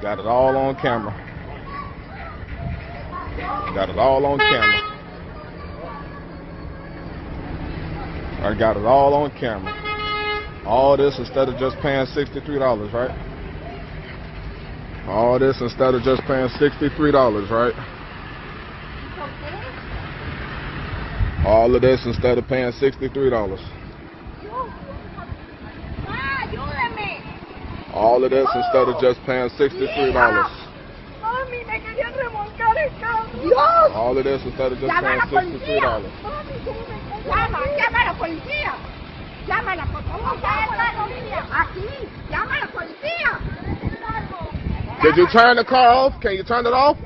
Got it all on camera. Got it all on camera. I got it all on camera. All this instead of just paying $63, right? All this instead of just paying $63, right? All of this instead of paying $63. All of this instead of just paying $63. Mami, me querían remolcar el carro. All of this instead of just paying $63. Llama a la policía. Llámala, por favor. Aquí, llama a la policía. Did you turn the car off? Can you turn it off?